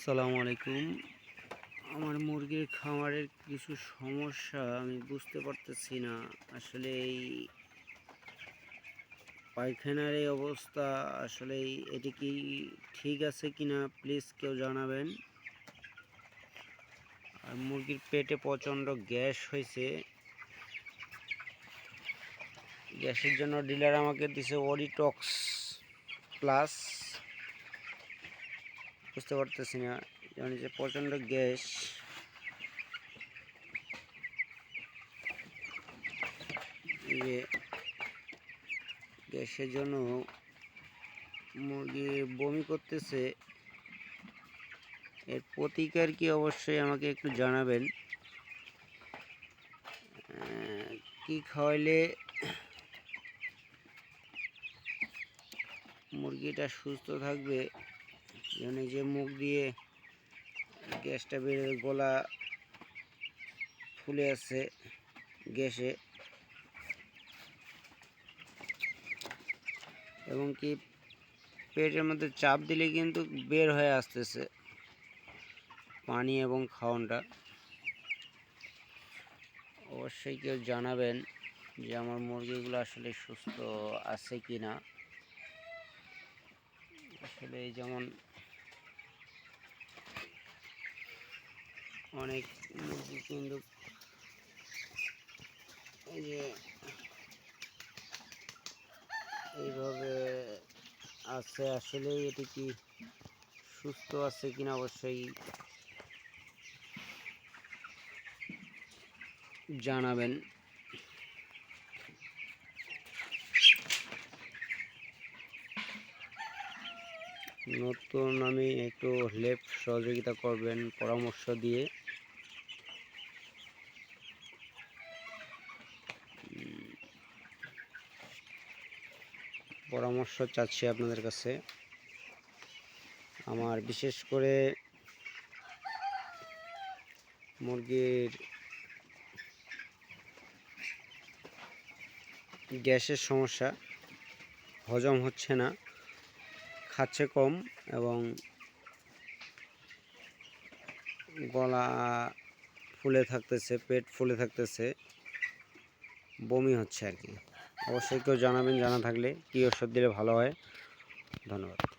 আসসালামু আলাইকুম। আমার মুরগির খামারের কিছু সমস্যা আমি বুঝতে পারতেছি না। আসলে এই পায়খানার এই অবস্থা, আসলে এটি কি ঠিক আছে কিনা প্লিজ কেউ জানাবেন। আর মুরগির পেটে প্রচণ্ড গ্যাস হয়েছে। গ্যাসের জন্য ডিলার আমাকে দিছে ওরিটক্স প্লাস। বুঝতে পারতেছি না, যেমন যে প্রচণ্ড গ্যাস। যে গ্যাসের জন্য মুরগি বমি করতেছে। এর প্রতিকার কি অবশ্যই আমাকে একটু জানাবেন। কি খাওয়াইলে মুরগিটা সুস্থ থাকবে, যেন যে মুখ দিয়ে গ্যাসটা বের, গলা ফুলে আছে গ্যাসে, এবং কি পেটের মধ্যে চাপ দিলে কিন্তু বের হয়ে আসতেছে পানি এবং খাওয়ানটা। অবশ্যই কেউ জানাবেন যে আমার মুরগিগুলো আসলে সুস্থ আছে কি না। আসলে যেমন অনেক মুরগি কিন্তু এই যে এইভাবে আছে, আসলে এটি কি সুস্থ আছে কিনা অবশ্যই জানাবেন। নতুন আমি একটু হেল্প সহযোগিতা করবেন পরামর্শ দিয়ে। পরামর্শ চাচ্ছি আপনাদের কাছে। আমার বিশেষ করে মুরগির গ্যাসের সমস্যা, হজম হচ্ছে না, খাচ্ছে কম, এবং গলা ফুলে থাকতেছে, পেট ফুলে থাকতেছে, বমি হচ্ছে আর কি। অবশ্যই কেউ জানাবেন, জানা থাকলে কী ওষুধ দিলে ভালো হয়। ধন্যবাদ।